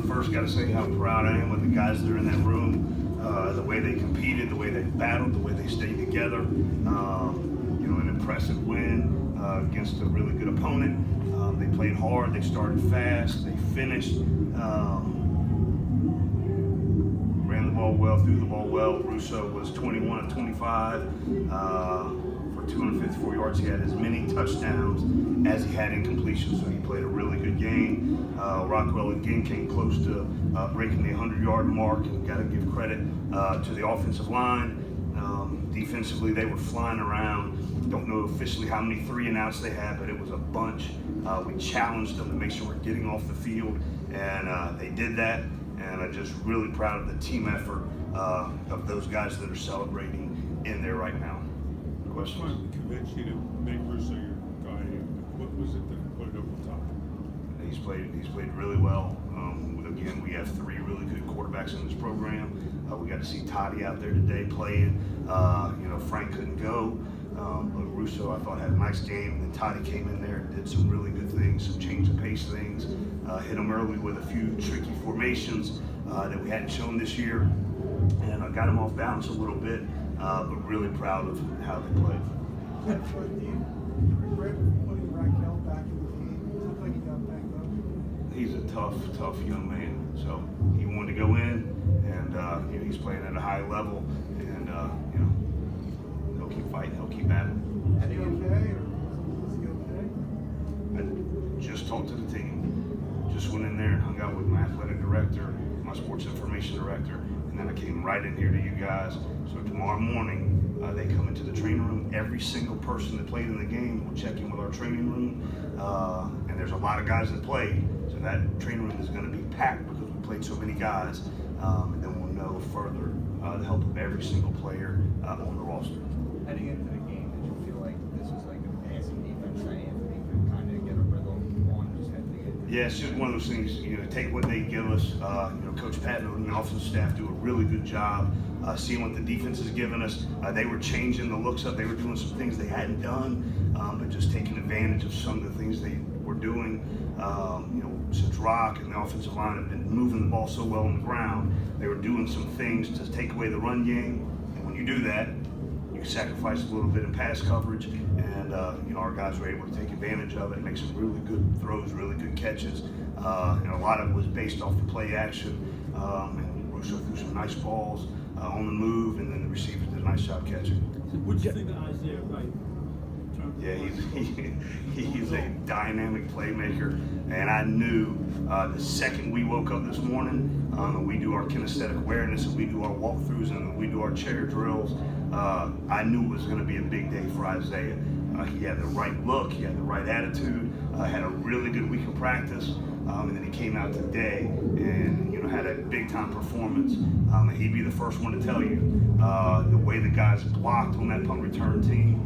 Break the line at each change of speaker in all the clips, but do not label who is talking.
First, got to say how proud I am of the guys that are in that room. The way they competed, the way they battled, the way they stayed together. An impressive win against a really good opponent. They played hard. They started fast. They finished. Ran the ball well, threw the ball well. Russo was 21 of 25 for 254 yards. He had as many touchdowns as he had incompletions, so he played a really good game. Rockwell again came close to breaking the 100-yard mark, and got to give credit to the offensive line. Defensively, they were flying around. Don't know officially how many 3-and-outs they had, but it was a bunch. We challenged them to make sure we're getting off the field, and they did that. And I'm just really proud of the team effort of those guys that are celebrating in there right now. Questions?
What convinced you to make Russo your guy? What was it that put it over the top?
He's played really well. Again, we have 3 really good quarterbacks in this program. We got to see Toddy out there today playing. Frank couldn't go, but Russo I thought had a nice game. And then Toddy came in there and did some really good things, some change of pace things. Hit him early with a few tricky formations that we hadn't shown this year, and got him off balance a little bit. But really proud of how they played.
Do you regret putting Raquel back in the game? It looked like he got banged up.
He's a tough young man. So he wanted to go in, and he's playing at a high level, and he'll keep fighting, he'll keep battling.
Is he okay, or is he okay?
I just talked to the team. Just went in there and hung out with my athletic director, my sports information director, and then I came right in here to you guys. So tomorrow morning, they come into the training room. Every single person that played in the game will check in with our training room, and there's a lot of guys that played. So that training room is going to be packed because we played so many guys, and then we'll know further the help of every single player on the roster.
Heading into the game, did you feel like this was like a passing defense that Anthony could kind of get a rhythm on, just had to get?
Yeah, it's just one of those things, take what they give us. Coach Patton and the offensive staff do a really good job seeing what the defense is giving us. They were changing the looks up. They were doing some things they hadn't done, but just taking advantage of some of the things they were doing. Since Rock and the offensive line have been moving the ball so well on the ground, they were doing some things to take away the run game. And when you do that, you sacrifice a little bit in pass coverage, and our guys were able to take advantage of it, make some really good throws, really good catches, and a lot of it was based off the play action. And Russo threw some nice balls on the move, and then the receivers did a nice job catching.
What do you think of Isaiah Wright?
Yeah, he's a dynamic playmaker, and I knew the second we woke up this morning, and we do our kinesthetic awareness, and we do our walkthroughs, and we do our chair drills, I knew it was going to be a big day for Isaiah. He had the right look, he had the right attitude, had a really good week of practice, and then he came out today and had a big-time performance. And he'd be the first one to tell you the way the guys blocked on that punt return team.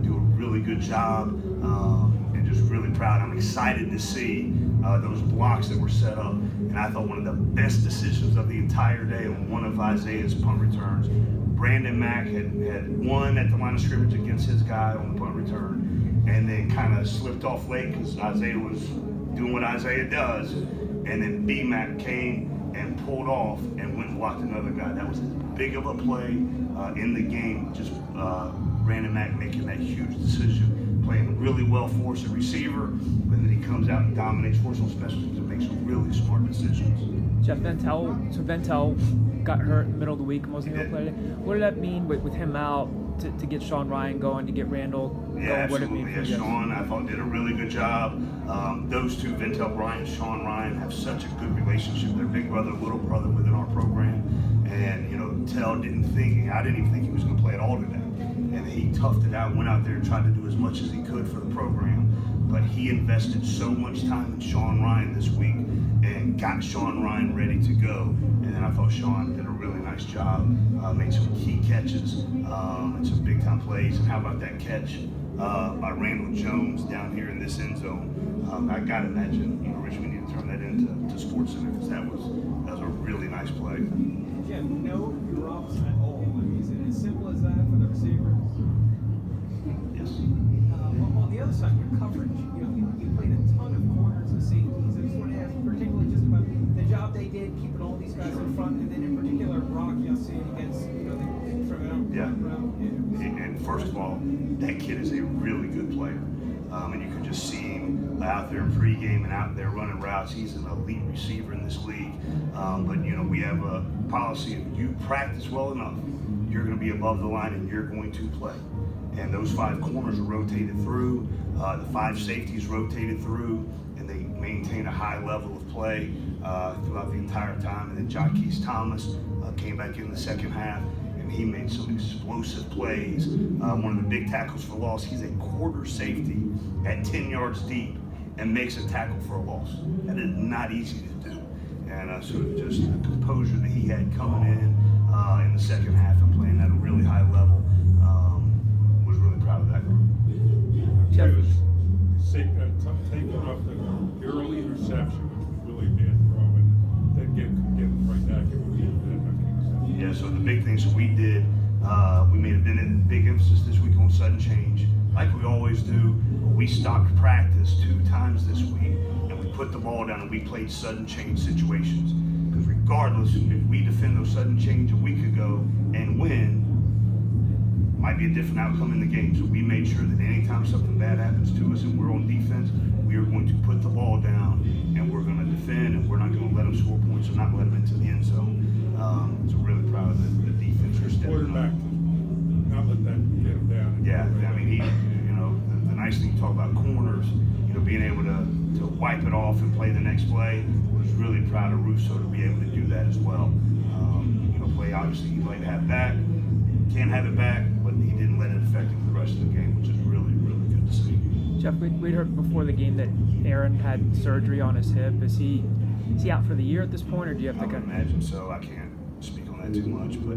Do a really good job, and just really proud. I'm excited to see those blocks that were set up, and I thought one of the best decisions of the entire day on one of Isaiah's punt returns. Brandon Mack had won at the line of scrimmage against his guy on the punt return, and then kind of slipped off late because Isaiah was doing what Isaiah does, and then B-Mac came and pulled off and went and blocked another guy. That was as big of a play in the game, just Brandon Mack making that huge decision, playing really well for us, a receiver, and then he comes out and dominates for us on special teams and makes some really smart decisions.
Geoff, Ventel got hurt in the middle of the week and wasn't able to play today. What did that mean with him out to get Sean Ryan going, to get Randall going?
Yeah, absolutely.
What did it mean for you?
Sean, I thought, did a really good job. Those two, Ventel Bryant and Sean Ryan, have such a good relationship. They're big brother, little brother within our program. And, Tell I didn't even think he was going to play at all today. And he toughed it out, went out there and tried to do as much as he could for the program. But he invested so much time in Sean Ryan this week and got Sean Ryan ready to go. And then I thought Sean did a really nice job, made some key catches and some big time plays. And how about that catch by Randall Jones down here in this end zone? I got to imagine, Rich, we need to turn that into Sports Center because that was a really nice play.
Geoff, know your routes at all. I mean, is it as simple as that for the receivers?
Yes.
On the other side, your coverage. You played a ton of corners and safeties. I just want to ask, particularly just about the
And first of all, that kid is a really good player. And you can just see him out there in pregame and out there running routes. He's an elite receiver in this league. But we have a policy: if you practice well enough, you're going to be above the line and you're going to play. And those 5 corners are rotated through, the 5 safeties rotated through, and they maintain a high level of play throughout the entire time. And then Jaquez Thomas came back in the second half, and he made some explosive plays. One of the big tackles for loss, he's a quarter safety at 10 yards deep and makes a tackle for a loss. That is not easy to do. And so just the composure that he had coming in the second half and playing at a really high level, was really proud of that group.
Geoff,
Taking off the early interception, which was really bad throw, and then getting right back, it would be a bad.
Yeah, so the big things that we did, we made a big emphasis this week on sudden change. Like we always do, we stopped practice 2 times this week, and we put the ball down and we played sudden change situations. Because regardless, if we defend those sudden change a week ago and win, might be a different outcome in the game. So we made sure that anytime something bad happens to us and we're on defense, we are going to put the ball down and we're going to defend, and we're not going to let them score points or not let them into the end zone. So really proud of the defense for stepping
Quarterback,
up.
not let that get him down.
Yeah, I mean, the nice thing you talk about corners, being able to wipe it off and play the next play. Was really proud of Russo to be able to do that as well. Play obviously he'd like to have back, can't have it back, but he didn't let it affect him the rest of the game, which is really, really good to see.
Geoff, we'd heard before the game that Aaron had surgery on his hip. Is he out for the year at this point, or do you have
I
to
would imagine so. I can't speak on that too much, but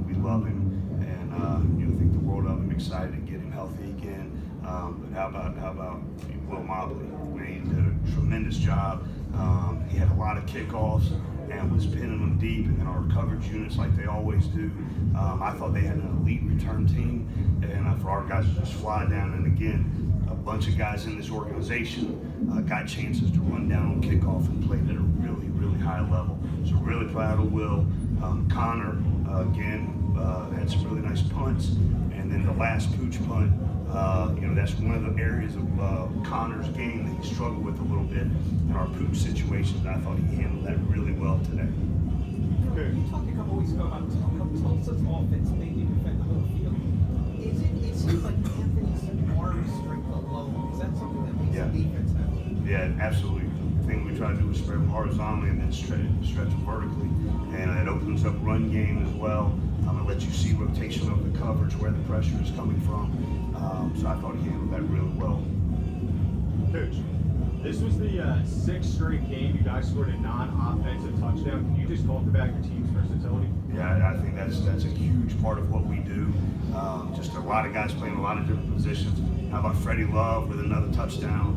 we love him and think the world of him. Excited to get him healthy again. But how about Will Mobley? He did a tremendous job. He had a lot of kickoffs and was pinning them deep, and then our coverage units, like they always do. I thought they had an elite return team, and for our guys to just fly down, and again, a bunch of guys in this organization got chances to run down on kickoff and played at a really, really high level. So really proud of Will. Connor, again, had some really nice punts, and then the last pooch punt, that's one of the areas of Connor's game that he struggled with a little bit in our pooch situations. I thought he handled that really well today.
You talked a couple weeks ago about Tulsa's offense making you defend the whole field. It seems like Anthony's arm strength alone. Is that something that makes the defense happen?
Yeah, absolutely. The thing we try to do is spread them horizontally and then stretch them vertically. And it opens up run game as well. It lets you see rotation of the coverage, where the pressure is coming from. So I thought he handled that really well.
Coach, this was the 6th straight game you guys scored a non-offensive touchdown. Can you just talk about your team's versatility?
Yeah, I think that's a huge part of what we do. Just a lot of guys playing a lot of different positions. How about Freddie Love with another touchdown?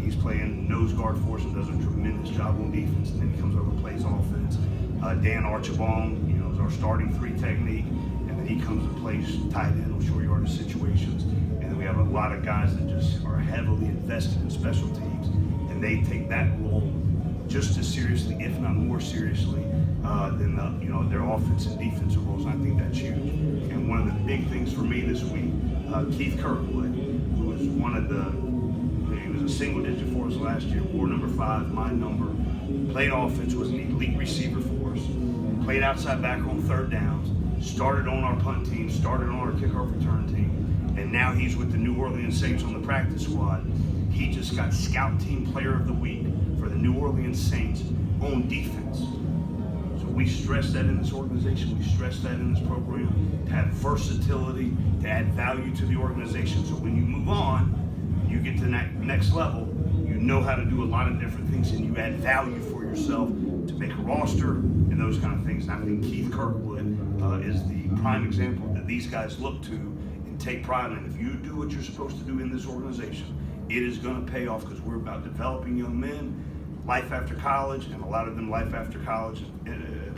He's playing nose guard for us and does a tremendous job on defense, and then he comes over and plays offense. Dan Archibong, is our starting 3 technique, and then he comes and plays tight end on short yardage situations. And then we have a lot of guys that just are heavily invested in special teams, and they take that role just as seriously, if not more seriously, than their offense and defensive roles. And I think that's huge. And one of the big things for me this week, Keith Kirkwood, who was he was a single digit for us last year, wore number 5, my number, played offense, was an elite receiver for us, played outside backer on 3rd downs, started on our punt team, started on our kickoff return team, and now he's with the New Orleans Saints on the practice squad. He just got Scout Team Player of the Week for the New Orleans Saints on defense. So we stress that in this organization, we stress that in this program, to have versatility, to add value to the organization. So when you move on, you get to that next level, you know how to do a lot of different things, and you add value for yourself to make a roster and those kind of things. And I think Keith Kirkwood is the prime example that these guys look to and take pride in. If you do what you're supposed to do in this organization, it is going to pay off, because we're about developing young men, life after college, and a lot of them life after college.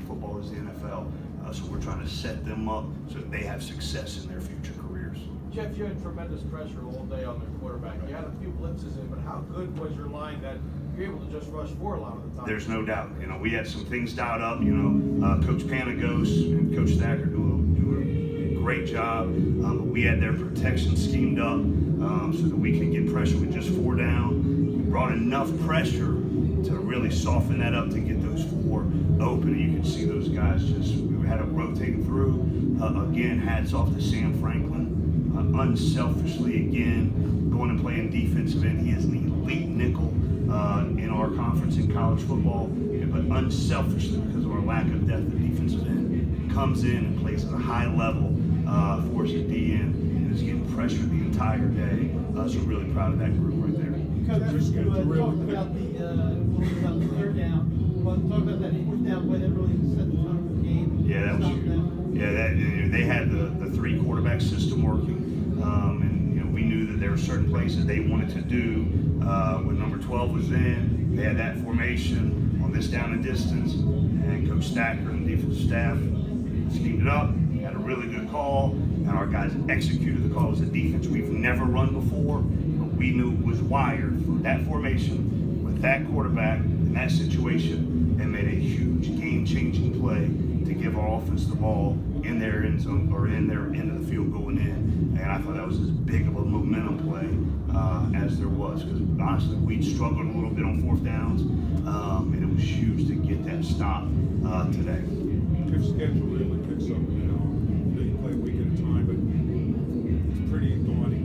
Football is the NFL, so we're trying to set them up so that they have success in their future careers.
Geoff, you had tremendous pressure all day on the quarterback. You had a few blitzes in, but how good was your line that you're able to just rush 4 a lot of the time?
There's no doubt. We had some things dialed up. Coach Panagos and Coach Thacker do a great job. But we had their protection schemed up so that we could get pressure with just 4 down. We brought enough pressure to really soften that up to get those 4 open. And you could see those guys we had them rotating through. Again, hats off to Sam Franklin. Unselfishly, again, going and playing defensive end. He is an elite nickel in our conference in college football, but unselfishly, because of our lack of depth at defensive end, comes in and plays at a high level for us at D end and is getting pressure the entire day. So really proud of that group right there.
Coach, you talked about the 3rd down. Talk about that 4th down play that really set the tone for the game.
Yeah, that was huge. Yeah, they had the 3 quarterback system working, and we knew that there were certain places they wanted to do. When number 12 was in, they had that formation on this down and distance, and Coach Stacker and the defensive staff schemed it up. Had a really good call, and our guys executed the call. It was a defense we've never run before, but we knew it was wired for that formation with that quarterback in that situation, and made a huge game-changing play to give our offense the ball in their end zone or in their end of the field going in. And I thought that was as big of a momentum play as there was, because honestly we'd struggled a little bit on 4th downs, and it was huge to get that stop today.
Their schedule really picks up now. They play a week at a time, but it's pretty daunting.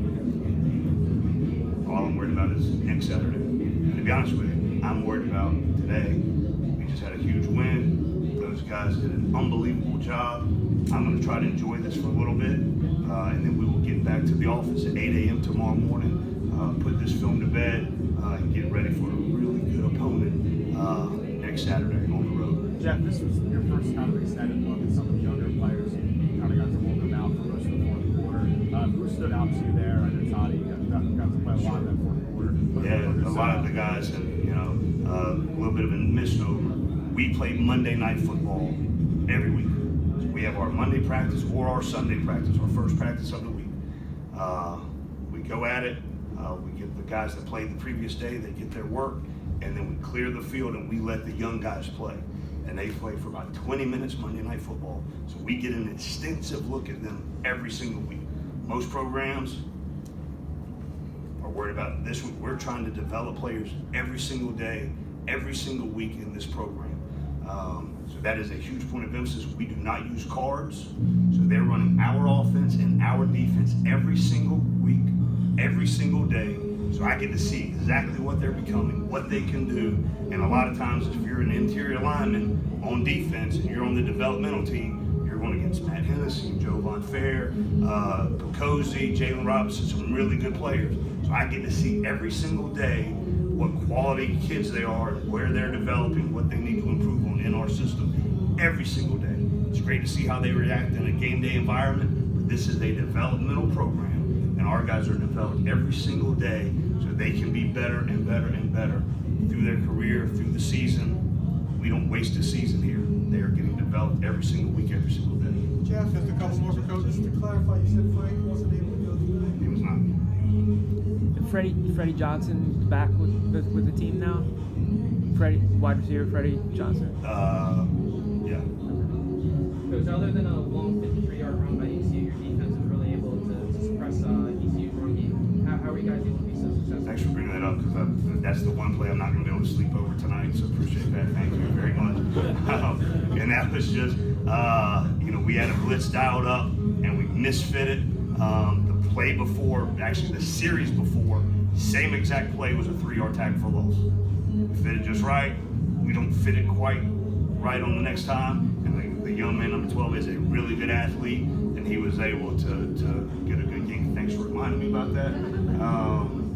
All I'm worried about is next Saturday. And to be honest with you, I'm worried about today. We just had a huge win. Those guys did an unbelievable job. I'm going to try to enjoy this for a little bit, and then we will get back to the office at 8 a.m. tomorrow morning, put this film to bed, and get ready for a really good opponent next Saturday on the road.
Geoff, this was your first time resetting look at some of the younger players. You kind of got to hold them out for most of the 4th quarter. Who stood out to you there? I know Toddy got to play a lot in that 4th quarter.
Yeah, a lot of the guys, and a little bit of a misnomer. We play Monday night football every week. So we have our Monday practice or our Sunday practice, our first practice of the week. We go at it. We get the guys that played the previous day, they get their work, and then we clear the field and we let the young guys play. And they play for about 20 minutes Monday night football. So we get an extensive look at them every single week. Most programs are worried about this week. We're trying to develop players every single day, every single week in this program. So that is a huge point of emphasis. We do not use cards. So they're running our offense and our defense every single week, every single day. So I get to see exactly what they're becoming, what they can do. And a lot of times, if you're an interior lineman on defense and you're on the developmental team, you're going against Matt Hennessy, Joe Von Fair, Picozzi, Jalen Robinson, some really good players. So I get to see every single day what quality kids they are, where they're developing, what they need to improve on in our system every single day. It's great to see how they react in a game day environment, but this is a developmental program, and our guys are developed every single day so they can be better and better and better through their career, through the season. We don't waste a season here. They are getting developed every single week, every single day.
Jeff, just a couple more for Coach. Just to clarify, you said Frank wasn't able to go tonight.
He was not.
Freddie Johnson back with the team now. Wide receiver Freddie Johnson.
Yeah.
Coach, other than a long 53-yard run by ECU, your defense was really able to suppress ECU's run game. How are you guys able to be so successful?
Thanks for bringing that up, because that's the one play I'm not going to be able to sleep over tonight, so appreciate that. Thank you very much. And that was just, we had a blitz dialed up, and we misfitted. The play before, actually the series before, same exact play was a 3-yard tackle for loss. We fit it just right. We don't fit it quite right on the next time. And the young man, number 12, is a really good athlete, and he was able to get a good game. Thanks for reminding me about that.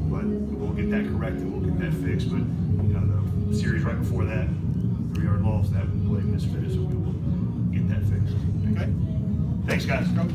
But we'll get that corrected. We'll get that fixed. But the series right before that, 3-yard loss, that play misfitted, so we will get that fixed.
Okay.
Thanks, guys.
Coach.